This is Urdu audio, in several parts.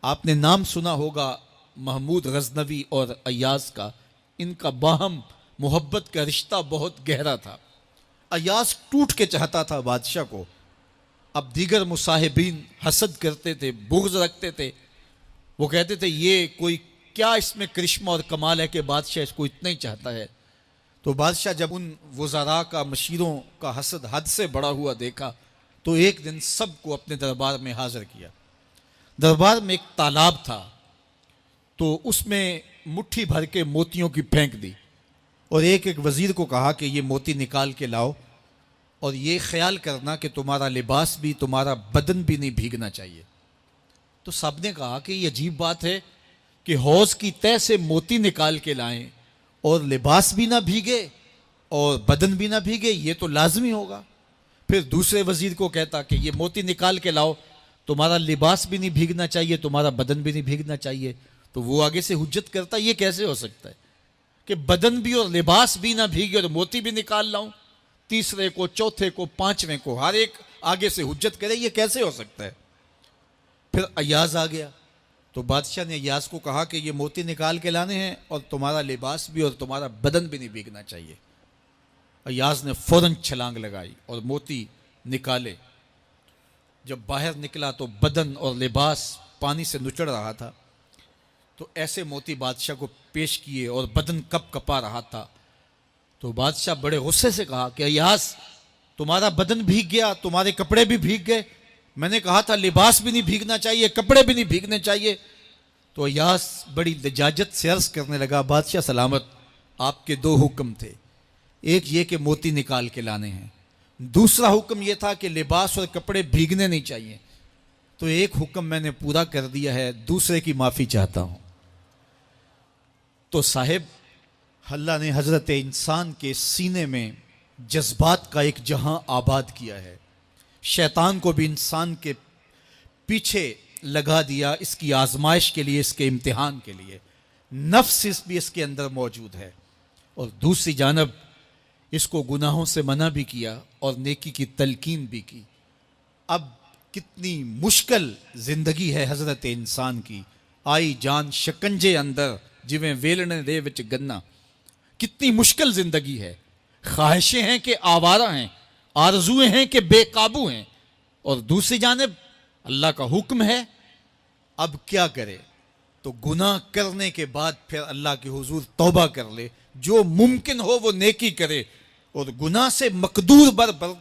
آپ نے نام سنا ہوگا محمود غزنوی اور ایاز کا، ان کا باہم محبت کا رشتہ بہت گہرا تھا۔ ایاز ٹوٹ کے چاہتا تھا بادشاہ کو، اب دیگر مصاحبین حسد کرتے تھے، بغض رکھتے تھے، وہ کہتے تھے یہ کوئی کیا اس میں کرشمہ اور کمال ہے کہ بادشاہ اس کو اتنا ہی چاہتا ہے۔ تو بادشاہ جب ان وزراء کا، مشیروں کا حسد حد سے بڑا ہوا دیکھا تو ایک دن سب کو اپنے دربار میں حاضر کیا۔ دربار میں ایک تالاب تھا، تو اس میں مٹھی بھر کے موتیوں کی پھینک دی، اور ایک ایک وزیر کو کہا کہ یہ موتی نکال کے لاؤ، اور یہ خیال کرنا کہ تمہارا لباس بھی، تمہارا بدن بھی نہیں بھیگنا چاہیے۔ تو سب نے کہا کہ یہ عجیب بات ہے کہ حوض کی تہہ سے موتی نکال کے لائیں اور لباس بھی نہ بھیگے اور بدن بھی نہ بھیگے، یہ تو لازمی ہوگا۔ پھر دوسرے وزیر کو کہتا کہ یہ موتی نکال کے لاؤ، تمہارا لباس بھی نہیں بھیگنا چاہیے، تمہارا بدن بھی نہیں بھیگنا چاہیے۔ تو وہ آگے سے حجت کرتا یہ کیسے ہو سکتا ہے کہ بدن بھی اور لباس بھی نہ بھیگے اور موتی بھی نکال لاؤں؟ تیسرے کو، چوتھے کو، پانچویں کو، ہر ایک آگے سے حجت کرے، یہ کیسے ہو سکتا ہے؟ پھر ایاز آ گیا، تو بادشاہ نے ایاز کو کہا کہ یہ موتی نکال کے لانے ہیں اور تمہارا لباس بھی اور تمہارا بدن بھی نہیں بھیگنا چاہیے۔ ایاز نے فوراً چھلانگ لگائی اور موتی نکالے۔ جب باہر نکلا تو بدن اور لباس پانی سے نچڑ رہا تھا، تو ایسے موتی بادشاہ کو پیش کیے اور بدن کپ کپا رہا تھا۔ تو بادشاہ بڑے غصے سے کہا کہ ایاز، تمہارا بدن بھیگ گیا، تمہارے کپڑے بھی بھیگ گئے، میں نے کہا تھا لباس بھی نہیں بھیگنا چاہیے، کپڑے بھی نہیں بھیگنے چاہیے۔ تو ایاز بڑی لجاجت سے عرض کرنے لگا، بادشاہ سلامت، آپ کے دو حکم تھے، ایک یہ کہ موتی نکال کے لانے ہیں، دوسرا حکم یہ تھا کہ لباس اور کپڑے بھیگنے نہیں چاہیے۔ تو ایک حکم میں نے پورا کر دیا ہے، دوسرے کی معافی چاہتا ہوں۔ تو صاحب، اللہ نے حضرت انسان کے سینے میں جذبات کا ایک جہاں آباد کیا ہے، شیطان کو بھی انسان کے پیچھے لگا دیا، اس کی آزمائش کے لیے، اس کے امتحان کے لیے۔ نفس بھی اس کے اندر موجود ہے، اور دوسری جانب اس کو گناہوں سے منع بھی کیا اور نیکی کی تلقین بھی کی۔ اب کتنی مشکل زندگی ہے حضرت انسان کی، آئی جان شکنجے اندر جویں ویلنے دے وچ گنا، کتنی مشکل زندگی ہے۔ خواہشیں ہیں کہ آوارہ ہیں، آرزویں ہیں کہ بے قابو ہیں، اور دوسری جانب اللہ کا حکم ہے۔ اب کیا کرے؟ تو گناہ کرنے کے بعد پھر اللہ کے حضور توبہ کر لے، جو ممکن ہو وہ نیکی کرے، اور گناہ سے مقدور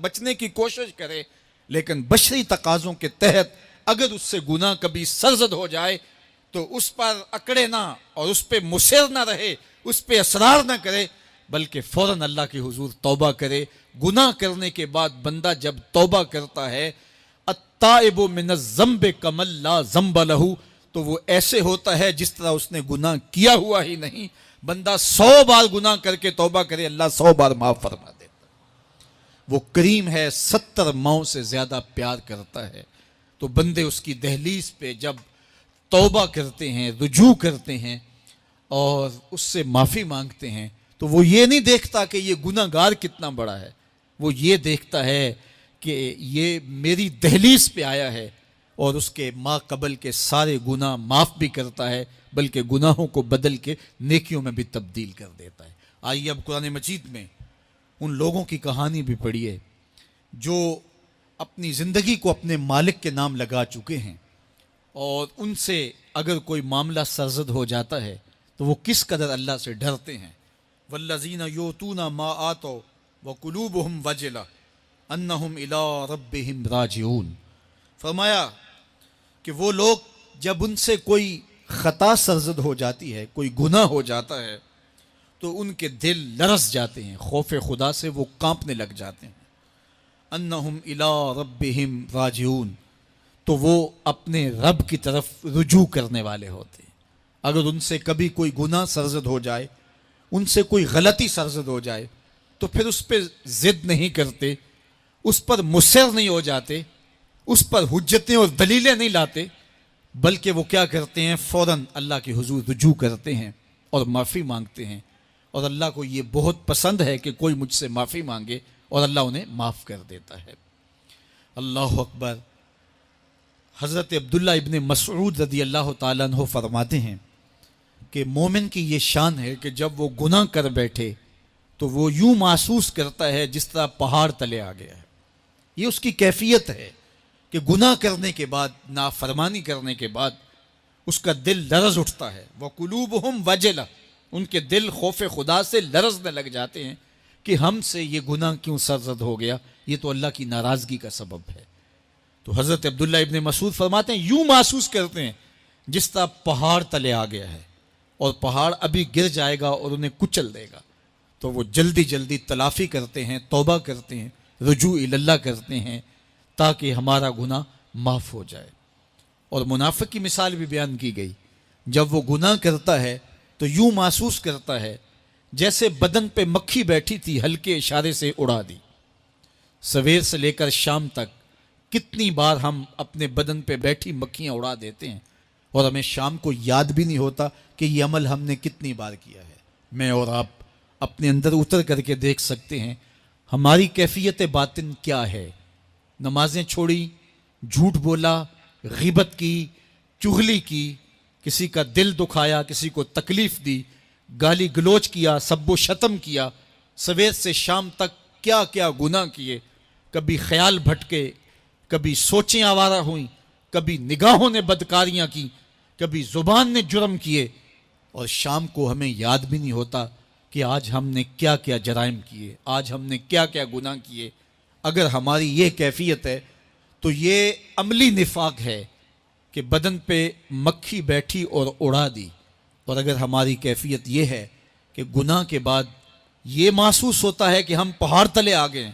بچنے کی کوشش کرے، لیکن بشری تقاضوں کے تحت اگر اس سے گناہ کبھی سرزد ہو جائے تو اس پر اکڑے نہ، اور اس پہ مصر نہ رہے، اس پہ اصرار نہ کرے، بلکہ فوراً اللہ کے حضور توبہ کرے۔ گناہ کرنے کے بعد بندہ جب توبہ کرتا ہے، التائب من الذنب کمن لا ذنب لہ، تو وہ ایسے ہوتا ہے جس طرح اس نے گناہ کیا ہوا ہی نہیں۔ بندہ 100 بار گناہ کر کے توبہ کرے، اللہ 100 بار معاف فرما دیتا۔ وہ کریم ہے، 70 ماؤں سے زیادہ پیار کرتا ہے۔ تو بندے اس کی دہلیز پہ جب توبہ کرتے ہیں، رجوع کرتے ہیں اور اس سے معافی مانگتے ہیں، تو وہ یہ نہیں دیکھتا کہ یہ گناہ گار کتنا بڑا ہے، وہ یہ دیکھتا ہے کہ یہ میری دہلیز پہ آیا ہے، اور اس کے ما قبل کے سارے گناہ معاف بھی کرتا ہے، بلکہ گناہوں کو بدل کے نیکیوں میں بھی تبدیل کر دیتا ہے۔ آئیے اب قرآن مجید میں ان لوگوں کی کہانی بھی پڑھیے جو اپنی زندگی کو اپنے مالک کے نام لگا چکے ہیں، اور ان سے اگر کوئی معاملہ سرزد ہو جاتا ہے تو وہ کس قدر اللہ سے ڈرتے ہیں۔ والذین یؤتون ما آتوا وقلوبہم وجلہ انہم الی ربہم راجعون۔ فرمایا کہ وہ لوگ جب ان سے کوئی خطا سرزد ہو جاتی ہے، کوئی گناہ ہو جاتا ہے، تو ان کے دل لرز جاتے ہیں، خوف خدا سے وہ کانپنے لگ جاتے ہیں۔ انہم الی ربہم راجعون، تو وہ اپنے رب کی طرف رجوع کرنے والے ہوتے ہیں۔ اگر ان سے کبھی کوئی گناہ سرزد ہو جائے، ان سے کوئی غلطی سرزد ہو جائے، تو پھر اس پہ ضد نہیں کرتے، اس پر مصر نہیں ہو جاتے، اس پر حجتیں اور دلیلیں نہیں لاتے، بلکہ وہ کیا کرتے ہیں، فوراً اللہ کے حضور رجوع کرتے ہیں اور معافی مانگتے ہیں۔ اور اللہ کو یہ بہت پسند ہے کہ کوئی مجھ سے معافی مانگے، اور اللہ انہیں معاف کر دیتا ہے۔ اللہ اکبر۔ حضرت عبداللہ ابن مسعود رضی اللہ تعالیٰ عنہ فرماتے ہیں کہ مومن کی یہ شان ہے کہ جب وہ گناہ کر بیٹھے تو وہ یوں محسوس کرتا ہے جس طرح پہاڑ تلے آ گیا ہے. یہ اس کی کیفیت ہے کہ گناہ کرنے کے بعد، نافرمانی کرنے کے بعد اس کا دل لرز اٹھتا ہے. وَقُلُوبُهُمْ وَجِلَةٌ، ان کے دل خوف خدا سے لرزنے لگ جاتے ہیں کہ ہم سے یہ گناہ کیوں سرزد ہو گیا، یہ تو اللہ کی ناراضگی کا سبب ہے. تو حضرت عبداللہ ابن مسعود فرماتے ہیں یوں محسوس کرتے ہیں جس طرح پہاڑ تلے آ گیا ہے اور پہاڑ ابھی گر جائے گا اور انہیں کچل دے گا. تو وہ جلدی جلدی تلافی کرتے ہیں، توبہ کرتے ہیں، رجوع اللہ کرتے ہیں تاکہ ہمارا گناہ معاف ہو جائے. اور منافق کی مثال بھی بیان کی گئی. جب وہ گناہ کرتا ہے تو یوں محسوس کرتا ہے جیسے بدن پہ مکھی بیٹھی تھی، ہلکے اشارے سے اڑا دی. سویر سے لے کر شام تک کتنی بار ہم اپنے بدن پہ بیٹھی مکھیاں اڑا دیتے ہیں اور ہمیں شام کو یاد بھی نہیں ہوتا کہ یہ عمل ہم نے کتنی بار کیا ہے. میں اور آپ اپنے اندر اتر کر کے دیکھ سکتے ہیں ہماری کیفیت باطن کیا ہے. نمازیں چھوڑی، جھوٹ بولا، غیبت کی، چغلی کی، کسی کا دل دکھایا، کسی کو تکلیف دی، گالی گلوچ کیا، سب و شتم کیا، سویر سے شام تک کیا کیا گناہ کیے. کبھی خیال بھٹکے، کبھی سوچیں آوارہ ہوئیں، کبھی نگاہوں نے بدکاریاں کی، کبھی زبان نے جرم کیے، اور شام کو ہمیں یاد بھی نہیں ہوتا کہ آج ہم نے کیا کیا جرائم کیے، آج ہم نے کیا کیا گناہ کیے. اگر ہماری یہ کیفیت ہے تو یہ عملی نفاق ہے کہ بدن پہ مکھی بیٹھی اور اڑا دی. اور اگر ہماری کیفیت یہ ہے کہ گناہ کے بعد یہ محسوس ہوتا ہے کہ ہم پہاڑ تلے آ گئے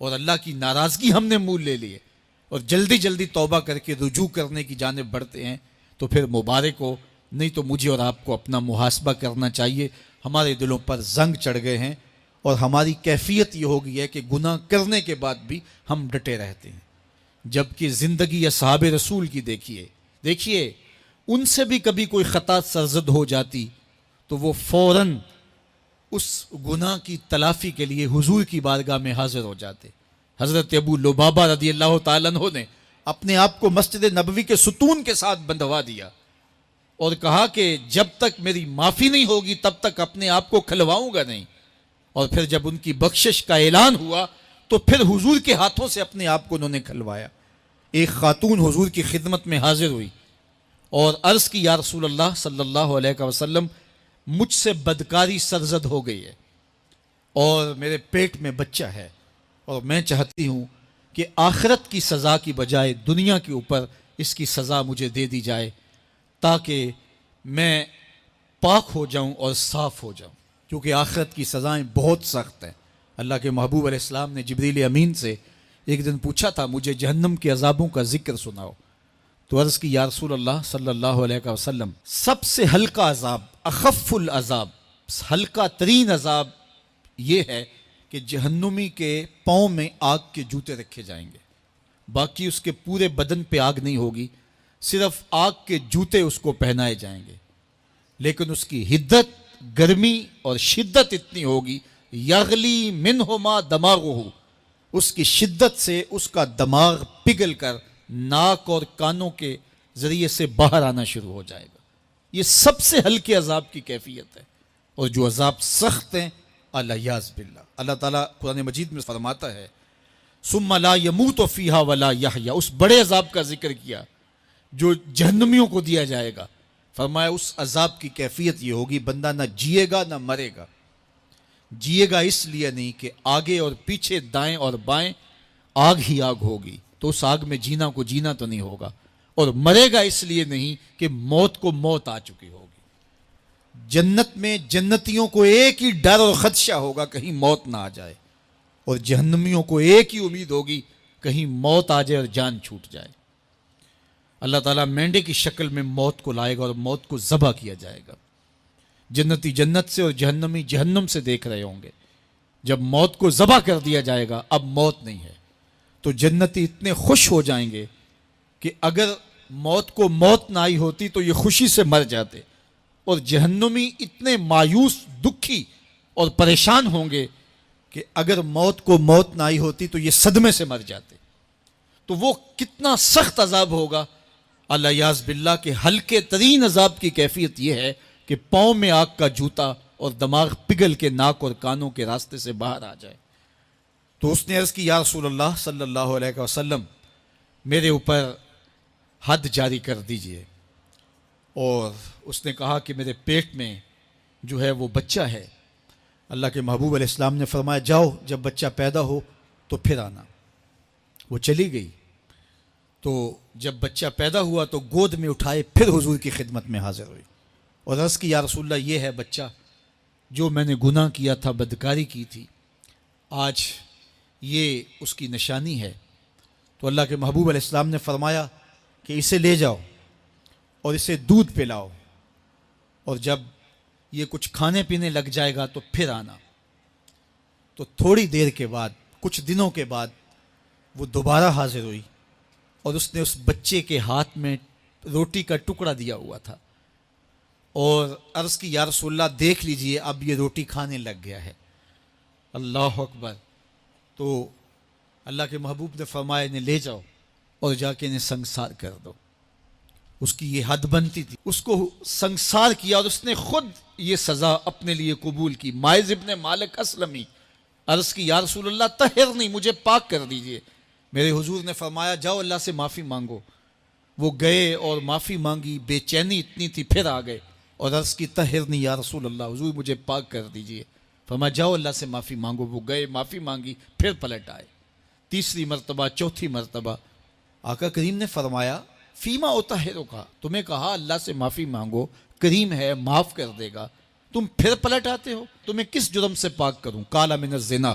اور اللہ کی ناراضگی ہم نے مول لے لیے اور جلدی جلدی توبہ کر کے رجوع کرنے کی جانب بڑھتے ہیں، تو پھر مبارک ہو. نہیں تو مجھے اور آپ کو اپنا محاسبہ کرنا چاہیے. ہمارے دلوں پر زنگ چڑھ گئے ہیں اور ہماری کیفیت یہ ہو گئی ہے کہ گناہ کرنے کے بعد بھی ہم ڈٹے رہتے ہیں. جبکہ زندگی اصحاب رسول کی دیکھیے ان سے بھی کبھی کوئی خطا سرزد ہو جاتی تو وہ فوراً اس گناہ کی تلافی کے لیے حضور کی بارگاہ میں حاضر ہو جاتے. حضرت ابو لبابہ رضی اللہ تعالیٰ عنہ نے اپنے آپ کو مسجد نبوی کے ستون کے ساتھ بندھوا دیا اور کہا کہ جب تک میری معافی نہیں ہوگی تب تک اپنے آپ کو کھلواؤں گا نہیں. اور پھر جب ان کی بخشش کا اعلان ہوا تو پھر حضور کے ہاتھوں سے اپنے آپ کو انہوں نے کھلوایا. ایک خاتون حضور کی خدمت میں حاضر ہوئی اور عرض کی یا رسول اللہ صلی اللہ علیہ وسلم، مجھ سے بدکاری سرزد ہو گئی ہے اور میرے پیٹ میں بچہ ہے اور میں چاہتی ہوں کہ آخرت کی سزا کی بجائے دنیا کے اوپر اس کی سزا مجھے دے دی جائے تاکہ میں پاک ہو جاؤں اور صاف ہو جاؤں، کیونکہ آخرت کی سزائیں بہت سخت ہیں. اللہ کے محبوب علیہ السلام نے جبریل امین سے ایک دن پوچھا تھا مجھے جہنم کے عذابوں کا ذکر سناؤ. تو عرض کی یا رسول اللہ صلی اللہ علیہ وسلم، سب سے ہلکا عذاب، اخف العذاب، ہلکا ترین عذاب یہ ہے کہ جہنمی کے پاؤں میں آگ کے جوتے رکھے جائیں گے. باقی اس کے پورے بدن پہ آگ نہیں ہوگی، صرف آگ کے جوتے اس کو پہنائے جائیں گے. لیکن اس کی حدت، گرمی اور شدت اتنی ہوگی، یغلی منہما دماغہ، اس کی شدت سے اس کا دماغ پگھل کر ناک اور کانوں کے ذریعے سے باہر آنا شروع ہو جائے گا. یہ سب سے ہلکے عذاب کی کیفیت ہے. اور جو عذاب سخت ہیں الیاذ باللہ، اللہ تعالیٰ قرآن مجید میں فرماتا ہے ثم لا یموت فیہا ولا یحیا، اس بڑے عذاب کا ذکر کیا جو جہنمیوں کو دیا جائے گا. فرمایا اس عذاب کی کیفیت یہ ہوگی بندہ نہ جیے گا نہ مرے گا. جیے گا اس لیے نہیں کہ آگے اور پیچھے، دائیں اور بائیں آگ ہی آگ ہوگی، تو اس آگ میں جینا کو جینا تو نہیں ہوگا. اور مرے گا اس لیے نہیں کہ موت کو موت آ چکی ہوگی. جنت میں جنتیوں کو ایک ہی ڈر اور خدشہ ہوگا کہیں موت نہ آ جائے، اور جہنمیوں کو ایک ہی امید ہوگی کہیں موت آ جائے اور جان چھوٹ جائے. اللہ تعالیٰ مینڈے کی شکل میں موت کو لائے گا اور موت کو ذبح کیا جائے گا. جنتی جنت سے اور جہنمی جہنم سے دیکھ رہے ہوں گے. جب موت کو ذبح کر دیا جائے گا اب موت نہیں ہے تو جنتی اتنے خوش ہو جائیں گے کہ اگر موت کو موت نہ آئی ہوتی تو یہ خوشی سے مر جاتے، اور جہنمی اتنے مایوس، دکھی اور پریشان ہوں گے کہ اگر موت کو موت نہ آئی ہوتی تو یہ صدمے سے مر جاتے. تو وہ کتنا سخت عذاب ہوگا الیاذ باللہ کے ہلکے ترین عذاب کی کیفیت یہ ہے کہ پاؤں میں آگ کا جوتا اور دماغ پگھل کے ناک اور کانوں کے راستے سے باہر آ جائے۔ تو اس نے عرض کی یا رسول اللہ صلی اللہ علیہ وسلم میرے اوپر حد جاری کر دیجئے، اور اس نے کہا کہ میرے پیٹ میں جو ہے وہ بچہ ہے۔ اللہ کے محبوب علیہ السلام نے فرمایا جاؤ جب بچہ پیدا ہو تو پھر آنا۔ وہ چلی گئی، تو جب بچہ پیدا ہوا تو گود میں اٹھائے پھر حضور کی خدمت میں حاضر ہوئی اور عرض کی یا رسول اللہ یہ ہے بچہ جو میں نے گناہ کیا تھا، بدکاری کی تھی، آج یہ اس کی نشانی ہے۔ تو اللہ کے محبوب علیہ السلام نے فرمایا کہ اسے لے جاؤ اور اسے دودھ پلاؤ، اور جب یہ کچھ کھانے پینے لگ جائے گا تو پھر آنا۔ تو تھوڑی دیر کے بعد، کچھ دنوں کے بعد وہ دوبارہ حاضر ہوئی اور اس نے اس بچے کے ہاتھ میں روٹی کا ٹکڑا دیا ہوا تھا اور عرض کی یا رسول اللہ دیکھ لیجئے اب یہ روٹی کھانے لگ گیا ہے۔ اللہ اکبر۔ تو اللہ کے محبوب نے فرمایا انہیں لے جاؤ اور جا کے انہیں سنگسار کر دو۔ اس کی یہ حد بنتی تھی، اس کو سنگسار کیا اور اس نے خود یہ سزا اپنے لیے قبول کی۔ مائز ابن مالک اسلمی عرض کی یا رسول اللہ طہرنی، مجھے پاک کر دیجئے۔ میرے حضور نے فرمایا جاؤ اللہ سے معافی مانگو۔ وہ گئے اور معافی مانگی، بے چینی اتنی تھی، پھر آ گئے اور عرض کی طہرنی یا رسول اللہ، حضور مجھے پاک کر دیجئے۔ فرمایا جاؤ اللہ سے معافی مانگو۔ وہ گئے، معافی مانگی، پھر پلٹ آئے، تیسری مرتبہ، چوتھی مرتبہ۔ آقا کریم نے فرمایا فیما اطہرک، تمہیں کہا اللہ سے معافی مانگو، کریم ہے معاف کر دے گا، تم پھر پلٹ آتے ہو، تمہیں کس جرم سے پاک کروں؟ قال من الزنا،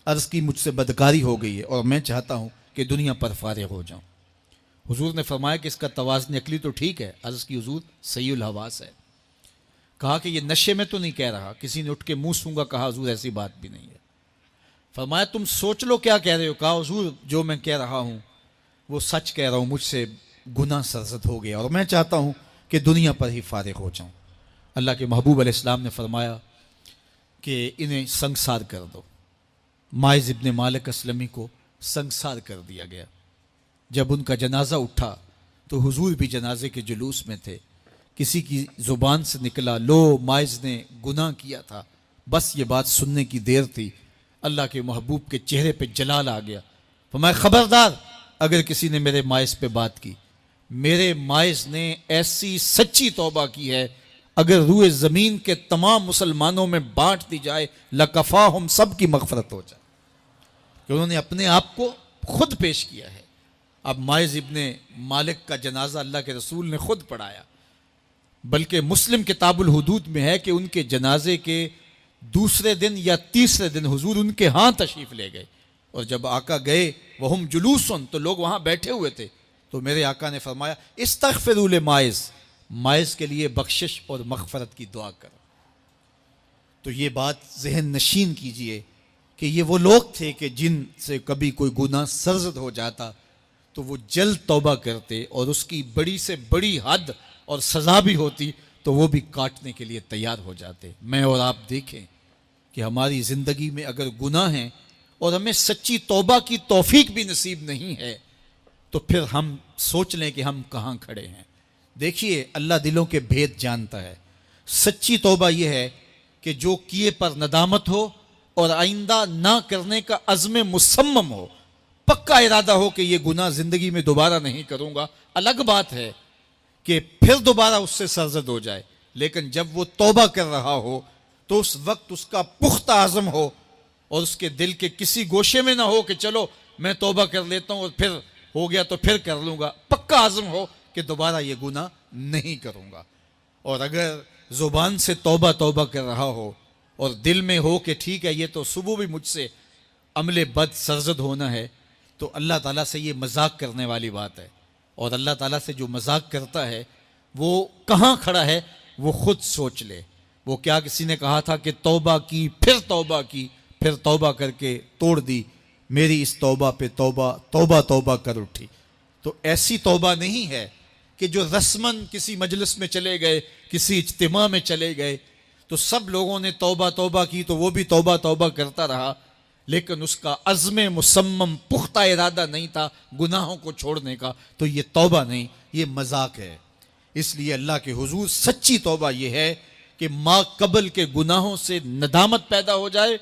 عرض کی مجھ سے بدکاری ہو گئی ہے اور میں چاہتا ہوں کہ دنیا پر فارغ ہو جاؤں۔ حضور نے فرمایا کہ اس کا توازن عقلی تو ٹھیک ہے۔ عرض کی حضور صحیح الحواس ہے۔ کہا کہ یہ نشے میں تو نہیں کہہ رہا، کسی نے اٹھ کے منہ سونگا، کہا حضور ایسی بات بھی نہیں ہے۔ فرمایا تم سوچ لو کیا کہہ رہے ہو؟ کہا حضور جو میں کہہ رہا ہوں وہ سچ کہہ رہا ہوں، مجھ سے گناہ سرزد ہو گیا اور میں چاہتا ہوں کہ دنیا پر ہی فارغ ہو جاؤں۔ اللہ کے محبوب علیہ السلام نے فرمایا کہ انہیں سنگسار کر دو۔ مائز ابن مالک اسلمی کو سنگسار کر دیا گیا۔ جب ان کا جنازہ اٹھا تو حضور بھی جنازے کے جلوس میں تھے۔ کسی کی زبان سے نکلا لو مائز نے گناہ کیا تھا، بس یہ بات سننے کی دیر تھی، اللہ کے محبوب کے چہرے پہ جلال آ گیا۔ فرمایا خبردار اگر کسی نے میرے مائز پہ بات کی، میرے مائز نے ایسی سچی توبہ کی ہے اگر روئے زمین کے تمام مسلمانوں میں بانٹ دی جائے لکفاہم، سب کی مغفرت ہو جائے، کہ انہوں نے اپنے آپ کو خود پیش کیا ہے۔ اب مائز ابن مالک کا جنازہ اللہ کے رسول نے خود پڑھایا، بلکہ مسلم کتاب الحدود میں ہے کہ ان کے جنازے کے دوسرے دن یا تیسرے دن حضور ان کے ہاں تشریف لے گئے، اور جب آقا گئے وہم جلوسن، تو لوگ وہاں بیٹھے ہوئے تھے، تو میرے آقا نے فرمایا استغفروا لمائز، مائز کے لیے بخشش اور مغفرت کی دعا کرو۔ تو یہ بات ذہن نشین کیجئے کہ یہ وہ لوگ تھے کہ جن سے کبھی کوئی گناہ سرزد ہو جاتا تو وہ جلد توبہ کرتے، اور اس کی بڑی سے بڑی حد اور سزا بھی ہوتی تو وہ بھی کاٹنے کے لیے تیار ہو جاتے۔ میں اور آپ دیکھیں کہ ہماری زندگی میں اگر گناہ ہیں اور ہمیں سچی توبہ کی توفیق بھی نصیب نہیں ہے تو پھر ہم سوچ لیں کہ ہم کہاں کھڑے ہیں۔ دیکھیے اللہ دلوں کے بھید جانتا ہے۔ سچی توبہ یہ ہے کہ جو کیے پر ندامت ہو اور آئندہ نہ کرنے کا عزم مصمم ہو، پکا ارادہ ہو کہ یہ گناہ زندگی میں دوبارہ نہیں کروں گا۔ الگ بات ہے کہ پھر دوبارہ اس سے سرزد ہو جائے، لیکن جب وہ توبہ کر رہا ہو تو اس وقت اس کا پختہ عزم ہو اور اس کے دل کے کسی گوشے میں نہ ہو کہ چلو میں توبہ کر لیتا ہوں اور پھر ہو گیا تو پھر کر لوں گا۔ پکا عزم ہو کہ دوبارہ یہ گناہ نہیں کروں گا۔ اور اگر زبان سے توبہ توبہ کر رہا ہو اور دل میں ہو کہ ٹھیک ہے یہ تو صبح بھی مجھ سے عمل بد سرزد ہونا ہے، تو اللہ تعالیٰ سے یہ مذاق کرنے والی بات ہے، اور اللہ تعالیٰ سے جو مذاق کرتا ہے وہ کہاں کھڑا ہے وہ خود سوچ لے۔ وہ کیا کسی نے کہا تھا کہ توبہ کی پھر توبہ کی، پھر توبہ کر کے توڑ دی، میری اس توبہ پہ توبہ توبہ توبہ کر اٹھی۔ تو ایسی توبہ نہیں ہے کہ جو رسماً کسی مجلس میں چلے گئے، کسی اجتماع میں چلے گئے تو سب لوگوں نے توبہ توبہ کی تو وہ بھی توبہ توبہ کرتا رہا، لیکن اس کا عزم مصمم پختہ ارادہ نہیں تھا گناہوں کو چھوڑنے کا، تو یہ توبہ نہیں، یہ مذاق ہے۔ اس لیے اللہ کے حضور سچی توبہ یہ ہے کہ ما قبل کے گناہوں سے ندامت پیدا ہو جائے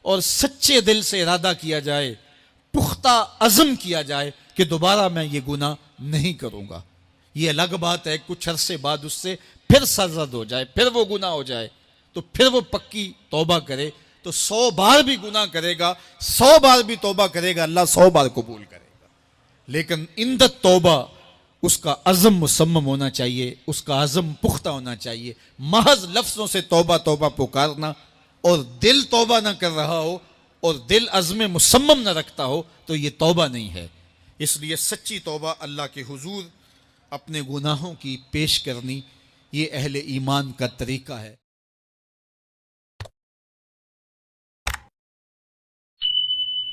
اور سچے دل سے ارادہ کیا جائے، پختہ عزم کیا جائے کہ دوبارہ میں یہ گناہ نہیں کروں گا۔ یہ الگ بات ہے کچھ عرصے بعد اس سے پھر سرزد ہو جائے، پھر وہ گناہ ہو جائے، تو پھر وہ پکی توبہ کرے تو 100 بار بھی گناہ کرے گا، 100 بار بھی توبہ کرے گا، اللہ 100 بار قبول کرے گا۔ لیکن اندت توبہ اس کا عزم مصمم ہونا چاہیے، اس کا عزم پختہ ہونا چاہیے۔ محض لفظوں سے توبہ توبہ پکارنا اور دل توبہ نہ کر رہا ہو اور دل عزم مصمم نہ رکھتا ہو تو یہ توبہ نہیں ہے۔ اس لیے سچی توبہ اللہ کے حضور اپنے گناہوں کی پیش کرنی، یہ اہل ایمان کا طریقہ ہے۔